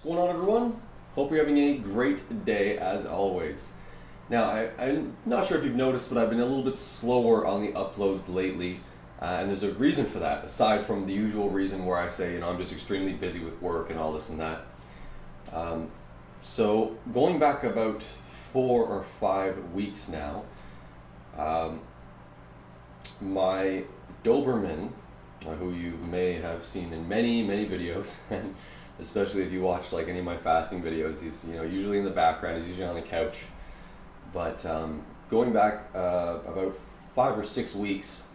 going on, everyone? Hope you're having a great day as always. Now, I'm not sure if you've noticed, but I've been a little bit slower on the uploads lately, and there's a reason for that, aside from the usual reason where I say, I'm just extremely busy with work and all this and that. So, going back about 4 or 5 weeks now, my Doberman, who you may have seen in many videos, and especially if you watch like any of my fasting videos, he's usually in the background, he's usually on the couch. But going back about 5 or 6 weeks,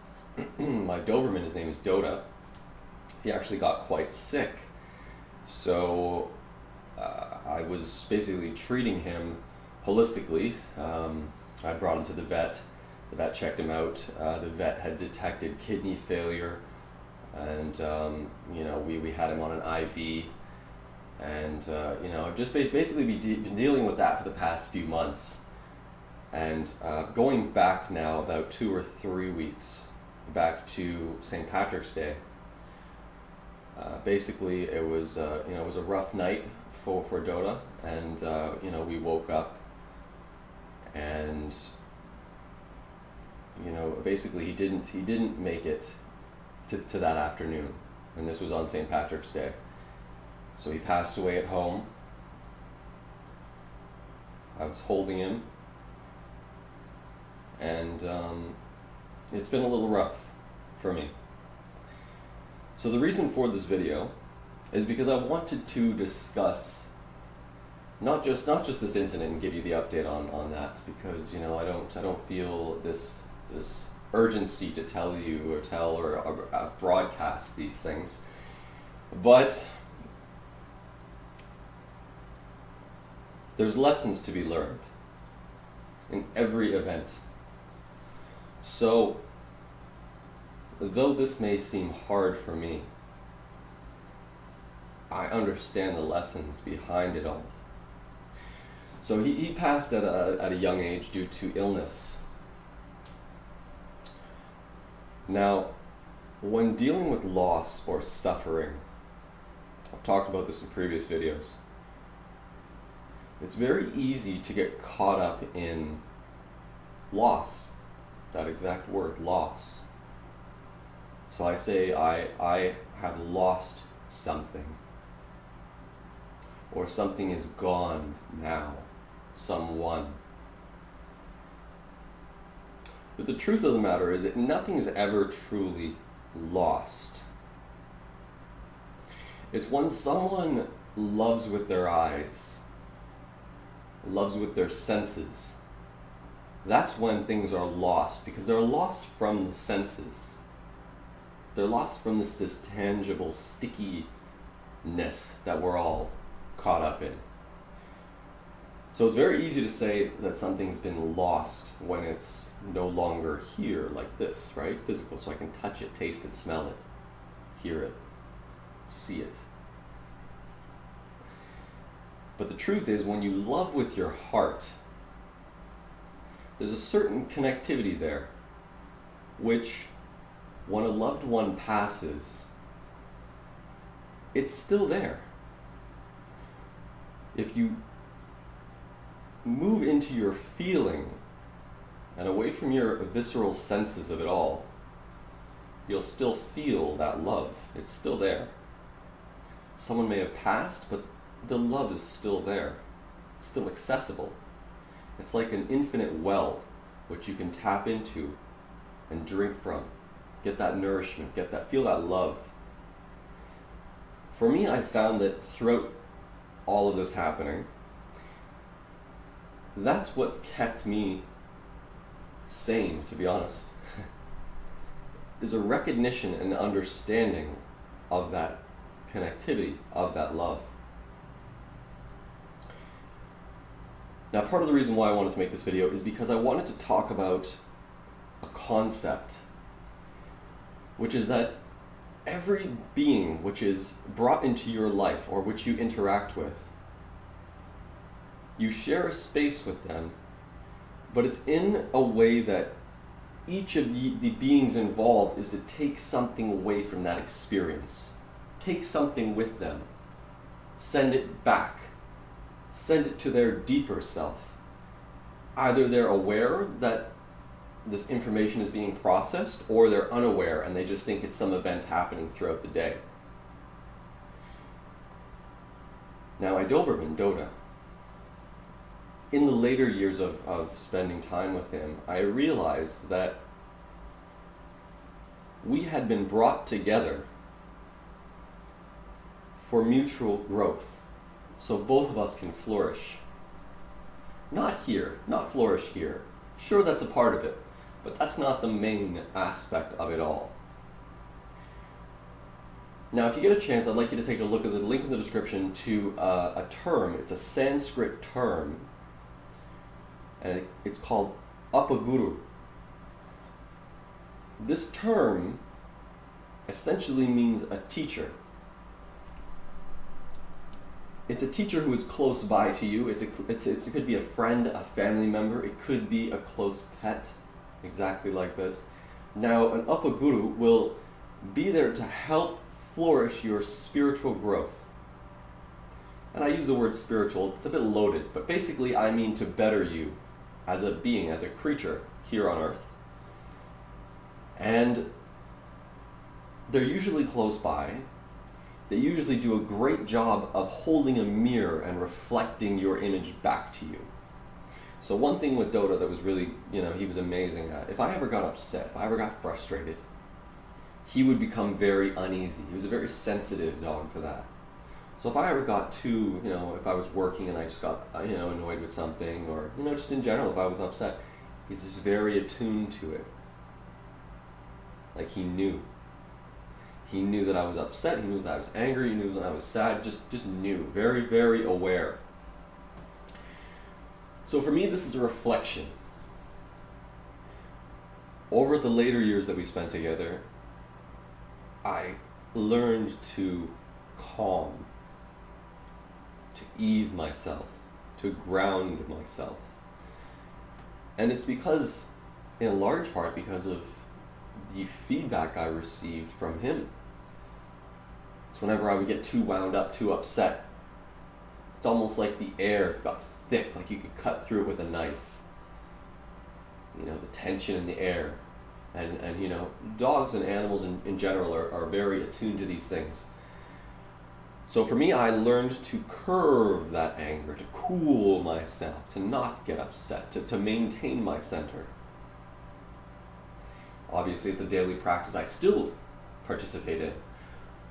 my Doberman, his name is Doda, he actually got quite sick. So I was basically treating him holistically. I brought him to the vet checked him out. The vet had detected kidney failure, and we had him on an IV, and I've just basically been dealing with that for the past few months. And going back now about 2 or 3 weeks, back to St. Patrick's Day, basically it was it was a rough night for Doda, and we woke up, and basically he didn't make it to that afternoon, and this was on St. Patrick's Day. So he passed away at home. I was holding him, and it's been a little rough for me. So the reason for this video is because I wanted to discuss not just this incident and give you the update on that, because I don't feel this urgency to tell you or broadcast these things, but there's lessons to be learned in every event. So though this may seem hard for me, I understand the lessons behind it all. So he passed at a young age due to illness. Now, when dealing with loss or suffering, I've talked about this in previous videos, it's very easy to get caught up in loss, that exact word, loss. So I say I have lost something, or something is gone now, someone. But the truth of the matter is that nothing is ever truly lost. It's when someone loves with their eyes, loves with their senses, that's when things are lost, because they're lost from the senses. They're lost from this tangible stickiness that we're all caught up in. So it's very easy to say that something's been lost when it's no longer here, like this, right? Physical, so I can touch it, taste it, smell it, hear it, see it. But the truth is, when you love with your heart, there's a certain connectivity there, which when a loved one passes, it's still there. If you move into your feeling and away from your visceral senses of it all, you'll still feel that love. It's still there. Someone may have passed, but the love is still there. It's still accessible. It's like an infinite well which you can tap into and drink from. Get that nourishment, feel that love. For me, I found that throughout all of this happening, that's what's kept me sane, to be honest, is a recognition and understanding of that connectivity, of that love. Now, part of the reason why I wanted to make this video is because I wanted to talk about a concept, which is that every being which is brought into your life or which you interact with, you share a space with them, but it's in a way that each of the beings involved is to take something away from that experience. Take something with them. send it back. Send it to their deeper self. Either they're aware that this information is being processed, or they're unaware and they just think it's some event happening throughout the day. Now, I Doberman, Doda, in the later years of spending time with him, I realized that we had been brought together for mutual growth, so both of us can flourish. Not here, not flourish here. Sure, that's a part of it, but that's not the main aspect of it all. Now, if you get a chance, I'd like you to take a look at the link in the description to a term. It's a Sanskrit term, and it's called Upaguru. This term essentially means a teacher. It's a teacher who is close by to you. It could be a friend, a family member. It could be a close pet, exactly like this. Now, an Upaguru will be there to help flourish your spiritual growth. And I use the word spiritual, it's a bit loaded, but basically I mean to better you as a being, as a creature here on earth. And they're usually close by. They usually do a great job of holding a mirror and reflecting your image back to you. So one thing with Doda that was really, he was amazing at, if I ever got upset, if I ever got frustrated, he would become very uneasy. He was a very sensitive dog to that. So if I ever got too, if I was working and I just got, annoyed with something, or, just in general, if I was upset, he's just very attuned to it. Like he knew. He knew that I was upset, he knew that I was angry, he knew that I was sad, just knew. Very, very aware. So for me, this is a reflection. Over the later years that we spent together, I learned to calm, to ease myself, to ground myself. And it's because, in a large part, because of the feedback I received from him. It's whenever I would get too wound up, too upset, it's almost like the air got thick, like you could cut through it with a knife. The tension in the air. And dogs and animals in general are very attuned to these things. So for me, I learned to curve that anger, to cool myself, to not get upset, to maintain my center. Obviously, it's a daily practice I still participate in,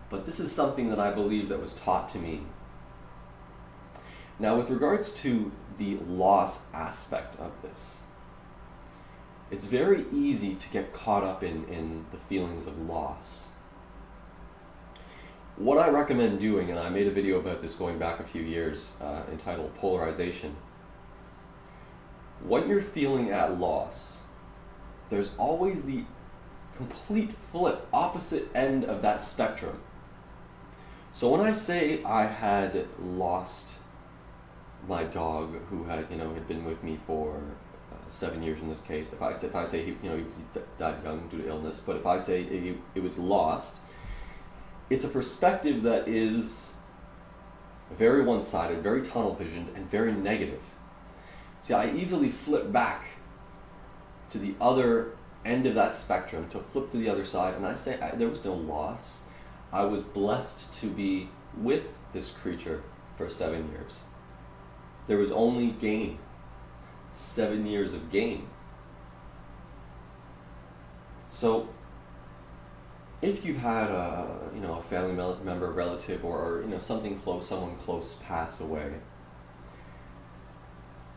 but this is something that I believe that was taught to me. Now, with regards to the loss aspect of this, it's very easy to get caught up in the feelings of loss. What I recommend doing, and I made a video about this going back a few years, entitled Polarization. When you're feeling at loss, there's always the complete flip, opposite end of that spectrum. So when I say I had lost my dog, who had been with me for 7 years in this case. If I say he died young due to illness, but if I say it was lost, it's a perspective that is very one-sided, very tunnel-visioned, and very negative. See, I easily flip back to the other end of that spectrum, to flip to the other side, and I say there was no loss. I was blessed to be with this creature for 7 years. There was only gain. 7 years of gain. So if you've had a family member, relative, or something close, someone close pass away,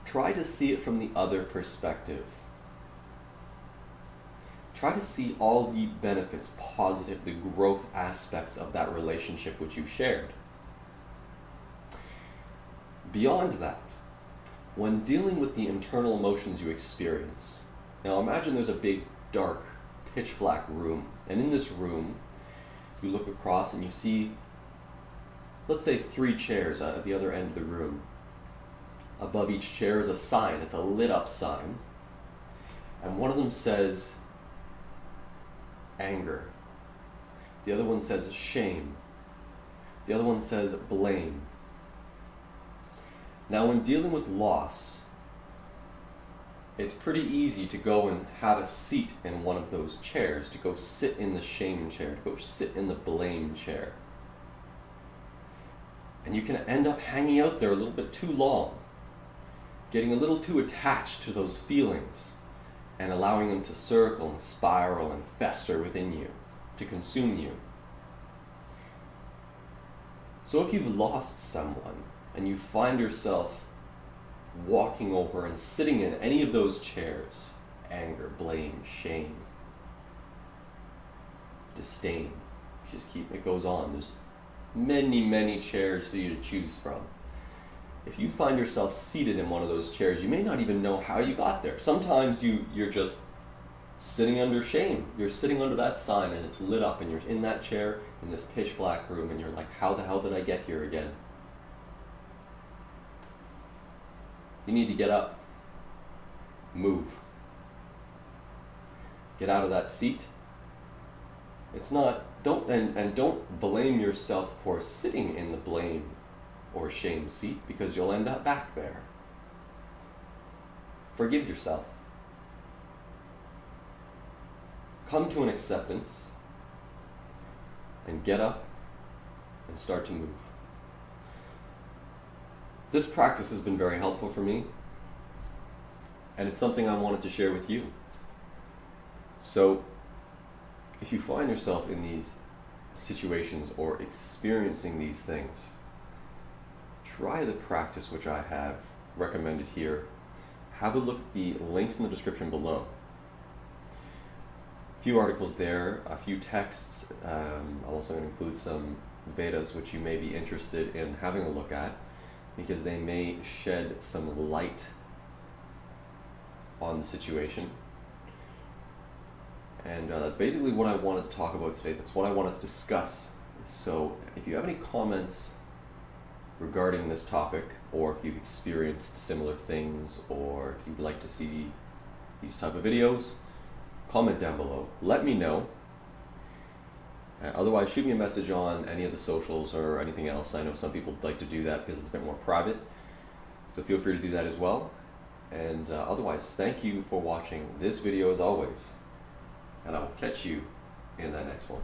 try to see it from the other perspective. Try to see all the benefits, positive, the growth aspects of that relationship which you shared. Beyond that, when dealing with the internal emotions you experience, now imagine there's a big, dark, pitch black room, and in this room, you look across and you see, let's say 3 chairs at the other end of the room. Above each chair is a sign, it's a lit up sign, and one of them says anger, the other one says shame, the other one says blame, Now, when dealing with loss, it's pretty easy to go and have a seat in one of those chairs, to go sit in the shame chair, to go sit in the blame chair. And you can end up hanging out there a little bit too long, getting a little too attached to those feelings and allowing them to circle and spiral and fester within you, to consume you. So if you've lost someone and you find yourself walking over and sitting in any of those chairs, anger, blame, shame, disdain, just keep, it goes on. There's many chairs for you to choose from. If you find yourself seated in one of those chairs, you may not even know how you got there. Sometimes you're just sitting under shame. You're sitting under that sign and it's lit up and you're in that chair in this pitch black room and you're like, how the hell did I get here again? You need to get up, move, get out of that seat. It's not, don't blame yourself for sitting in the blame or shame seat, because you'll end up back there. Forgive yourself. Come to an acceptance and get up and start to move. This practice has been very helpful for me, and it's something I wanted to share with you. So, if you find yourself in these situations or experiencing these things, try the practice which I have recommended here. Have a look at the links in the description below. A few articles there, a few texts. I'm also going to include some Vedas which you may be interested in having a look at, because they may shed some light on the situation. And that's basically what I wanted to talk about today. That's what I wanted to discuss. So if you have any comments regarding this topic, or if you've experienced similar things, or if you'd like to see these type of videos, comment down below. Let me know. Otherwise, shoot me a message on any of the socials or anything else. I know some people like to do that because it's a bit more private. So feel free to do that as well. And otherwise, thank you for watching this video as always. And I will catch you in that next one.